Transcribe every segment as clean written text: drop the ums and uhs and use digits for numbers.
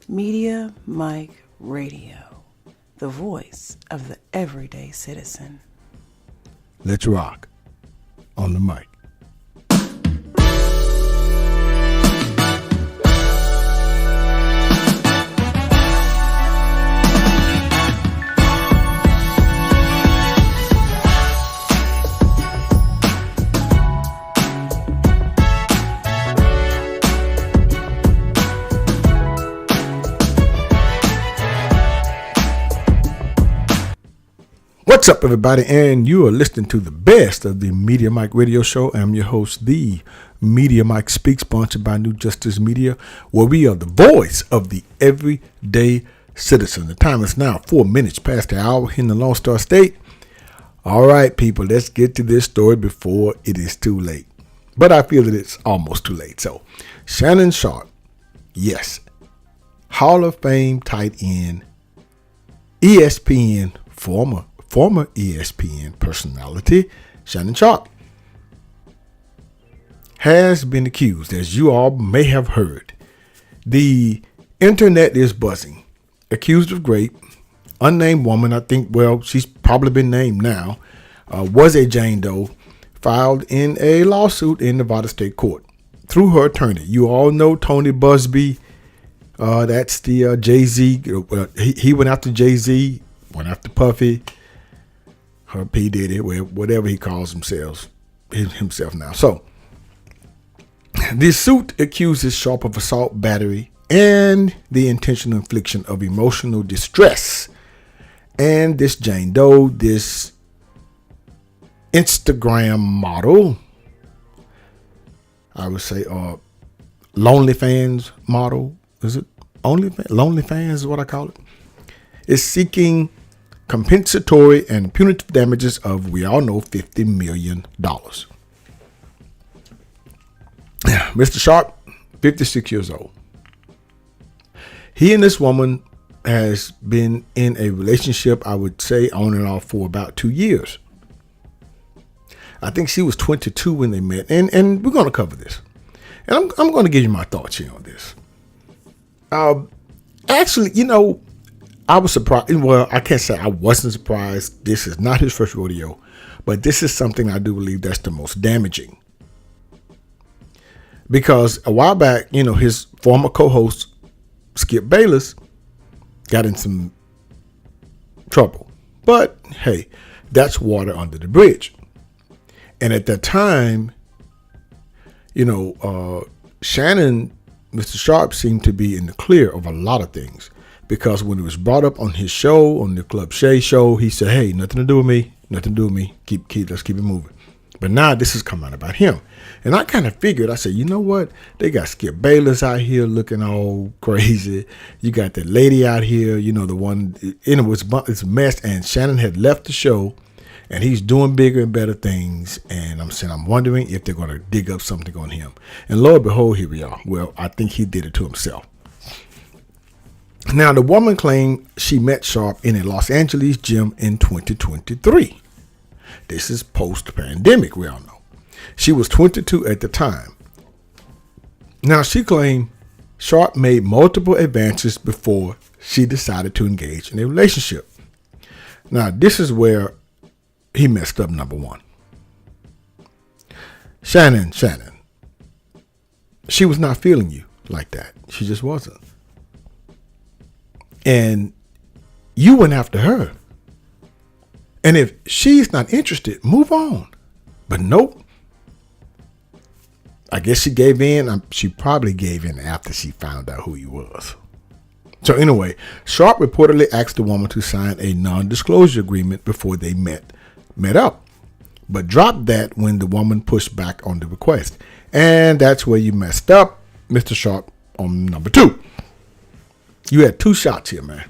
Media Mike Radio, the voice of the everyday citizen. Let's rock on the mic. What's up, everybody? And you are listening to the best of the Media Mike Radio Show. I'm your host, the Media Mike Speaks, sponsored by New Justice Media, where we are the voice of the everyday citizen. The time is now 4 minutes past the hour in the Lone Star State. All right, people, let's get to this story before it is too late. But I feel that it's almost too late. So, Shannon Sharpe, yes, Hall of Fame tight end, ESPN, former ESPN personality, Shannon Sharpe, has been accused, as you all may have heard. The internet is buzzing. Accused of rape, unnamed woman, I think, well, she's probably been named now, was a Jane Doe, filed in a lawsuit in Nevada State Court through her attorney. You all know Tony Busby. That's the Jay-Z. He went after Jay-Z, went after Puffy. Her P. Diddy, whatever he calls himself now. So, the suit accuses Sharpe of assault, battery, and the intentional infliction of emotional distress. And this Jane Doe, this Instagram model, I would say, Lonely Fans model, is it? Lonely Fans is what I call it, is seeking compensatory and punitive damages of, we all know, $50 million. Mr. Sharpe, 56 years old. He and this woman has been in a relationship, I would say, on and off for about 2 years. I think she was 22 when they met, and we're going to cover this. And I'm going to give you my thoughts here on this. Actually, you know, I was surprised. Well, I can't say I wasn't surprised. This is not his first rodeo, but this is something I do believe that's the most damaging. Because a while back, you know, his former co-host, Skip Bayless, got in some trouble. But hey, that's water under the bridge. And at that time, you know, Shannon, Mr. Sharpe, seemed to be in the clear of a lot of things. Because when it was brought up on his show, on the Club Shay show, he said, hey, nothing to do with me. Let's keep it moving. But now this is coming out about him. And I kind of figured, I said, you know what? They got Skip Bayless out here looking all crazy. You got that lady out here, you know, the one, and it's a mess. And Shannon had left the show, and he's doing bigger and better things. And I'm wondering if they're going to dig up something on him. And lo and behold, here we are. Well, I think he did it to himself. Now, the woman claimed she met Sharpe in a Los Angeles gym in 2023. This is post-pandemic, we all know. She was 22 at the time. Now, she claimed Sharpe made multiple advances before she decided to engage in a relationship. Now, this is where he messed up, number one. Shannon, she was not feeling you like that. She just wasn't. And you went after her. And if she's not interested, move on. But nope. I guess she gave in. She probably gave in after she found out who he was. So anyway, Sharpe reportedly asked the woman to sign a non-disclosure agreement before they met up. But dropped that when the woman pushed back on the request. And that's where you messed up, Mr. Sharpe, on number 2. You had 2 shots here, man.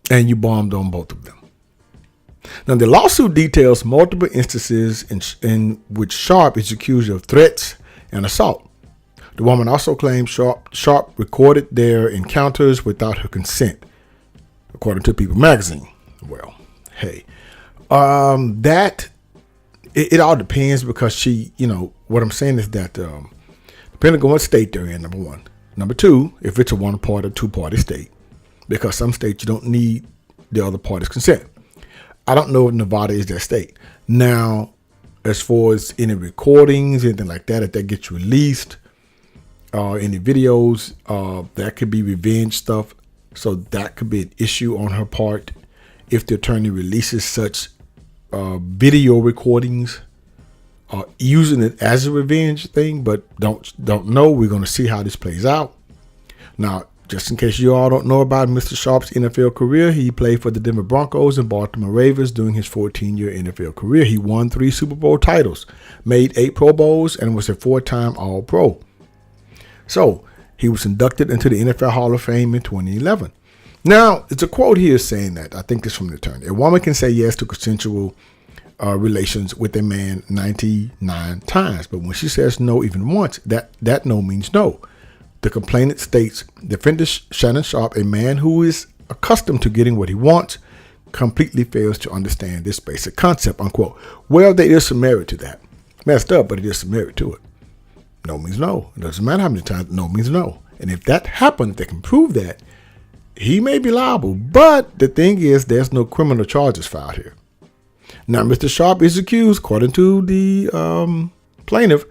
And you bombed on both of them. Now, the lawsuit details multiple instances in which Sharpe is accused of threats and assault. The woman also claims Sharpe recorded their encounters without her consent, according to People magazine. Well, hey, it all depends, because she, you know, what I'm saying is that depending on what state they're in, number one. Number two, if it's a one-party or two-party state, because some states you don't need the other party's consent. I don't know if Nevada is that state. Now, as far as any recordings, anything like that, if that gets released, any videos, that could be revenge stuff. So that could be an issue on her part if the attorney releases such video recordings, using it as a revenge thing, but don't know. We're going to see how this plays out. Now, just in case you all don't know about Mr. Sharpe's NFL career, he played for the Denver Broncos and Baltimore Ravens during his 14-year NFL career. He won 3 Super Bowl titles, made 8 Pro Bowls, and was a 4-time All-Pro. So, he was inducted into the NFL Hall of Fame in 2011. Now, it's a quote here saying that. I think it's from the attorney. A woman can say yes to consensual relations with a man 99 times, but when she says no even once, that no means no. The complainant states, defendant Shannon Sharpe, a man who is accustomed to getting what he wants, completely fails to understand this basic concept, unquote. Well, there is some merit to that. Messed up, but it is some merit to it. No means no. It doesn't matter how many times no means no. And if that happened, if they can prove that, he may be liable. But the thing is, there's no criminal charges filed here. Now, Mr. Sharpe is accused, according to the plaintiff,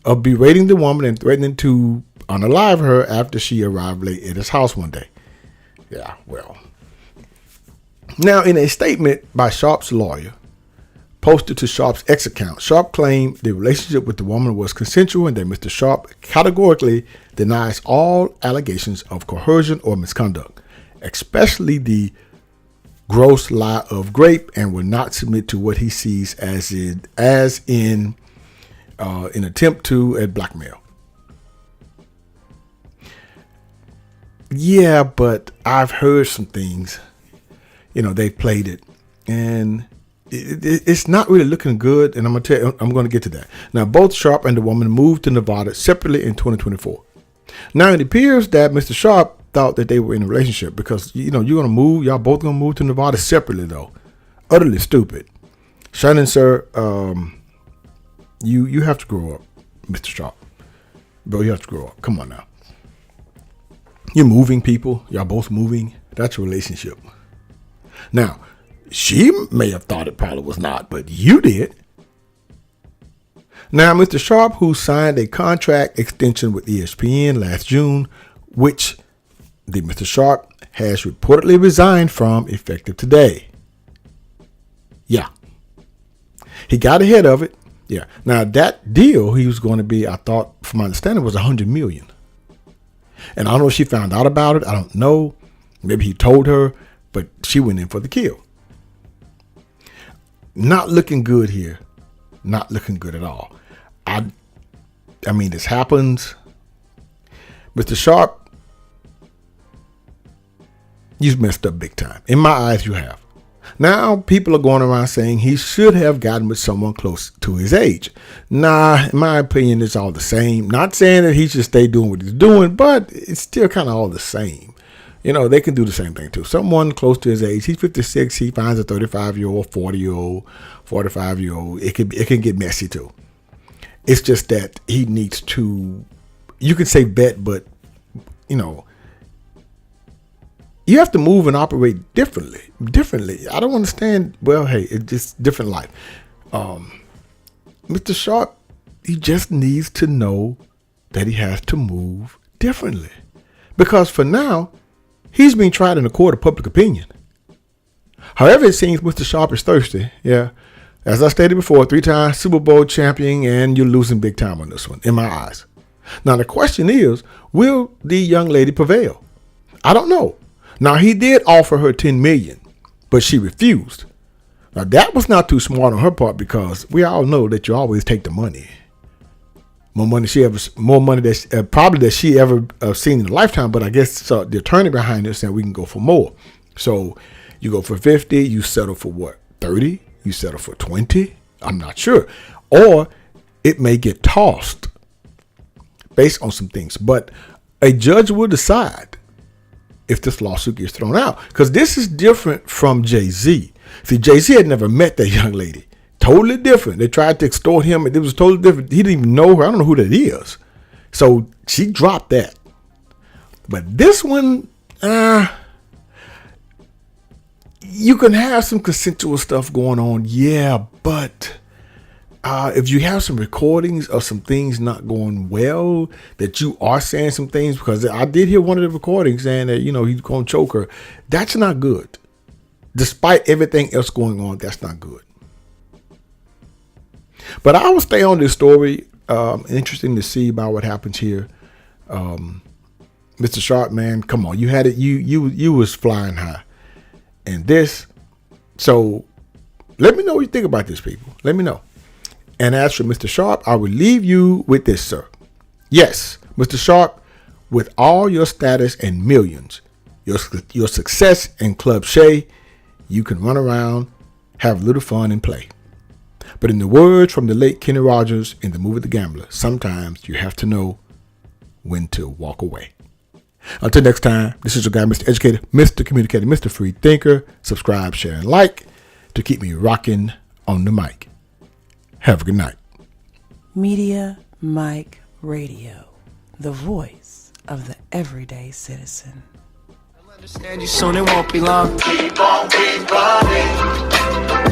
of berating the woman and threatening to unalive her after she arrived late at his house one day. Yeah, well. Now, in a statement by Sharpe's lawyer, posted to Sharpe's X account, Sharpe claimed the relationship with the woman was consensual and that Mr. Sharpe categorically denies all allegations of coercion or misconduct, especially the gross lie of rape, and will not submit to what he sees as in an attempt to blackmail. Yeah, but I've heard some things. They played it, and it's not really looking good. And I'm going to get to that. Now, both Sharpe and the woman moved to Nevada separately in 2024. Now, it appears that Mr. Sharpe thought that they were in a relationship because, you're going to move. Y'all both going to move to Nevada separately, though. Utterly stupid. Shannon, sir, you have to grow up, Mr. Sharpe. Bro, you have to grow up. Come on now. You're moving people. Y'all both moving. That's a relationship. Now, she may have thought it probably was not, but you did. Now, Mr. Sharpe, who signed a contract extension with ESPN last June, which the Mr. Sharpe has reportedly resigned from effective today. Yeah. He got ahead of it. Yeah. Now, that deal he was going to be, I thought, from my understanding, was $100 million. And I don't know if she found out about it. I don't know. Maybe he told her, but she went in for the kill. Not looking good here. Not looking good at all. I mean, this happens. Mr. Sharpe, you've messed up big time. In my eyes, you have. Now, people are going around saying he should have gotten with someone close to his age. Nah, in my opinion, it's all the same. Not saying that he should stay doing what he's doing, but it's still kind of all the same. They can do the same thing too. Someone close to his age, he's 56, he finds a 35-year-old, 40-year-old, 45-year-old. It can get messy too. It's just that he needs to, you could say bet, but, you have to move and operate differently. I don't understand. Well, hey, it's just different life. Mr. Sharpe, he just needs to know that he has to move differently. Because for now, he's being tried in a court of public opinion. However, it seems Mr. Sharpe is thirsty. Yeah. As I stated before, 3-time Super Bowl champion, and you're losing big time on this one, in my eyes. Now, the question is, will the young lady prevail? I don't know. Now, he did offer her $10 million, but she refused. Now, that was not too smart on her part because we all know that you always take the money. More money that probably that she ever seen in a lifetime, but I guess the attorney behind it said we can go for more. So you go for 50, you settle for what, 30? You settle for 20? I'm not sure. Or it may get tossed based on some things. But a judge will decide if this lawsuit gets thrown out. Because this is different from Jay-Z. See, Jay-Z had never met that young lady. Totally different. They tried to extort him, and it was totally different. He didn't even know her. I don't know who that is. So she dropped that. But this one, you can have some consensual stuff going on, yeah, but if you have some recordings of some things not going well, that you are saying some things, because I did hear one of the recordings saying that, he's going to choke her. That's not good. Despite everything else going on, that's not good. But I will stay on this story. Interesting to see about what happens here. Mr. Sharpe, man, come on. You had it. You was flying high. And this. So let me know what you think about this, people. Let me know. And as for Mr. Sharpe, I will leave you with this, sir. Yes, Mr. Sharpe, with all your status and millions, your success in Club Shay, you can run around, have a little fun, and play. But in the words from the late Kenny Rogers in the movie The Gambler, sometimes you have to know when to walk away. Until next time, this is your guy, Mr. Educator, Mr. Communicator, Mr. Free Thinker. Subscribe, share, and like to keep me rocking on the mic. Have a good night. Media Mike Radio, the voice of the everyday citizen. I'll understand you soon, it won't be long. Keep on, keep running.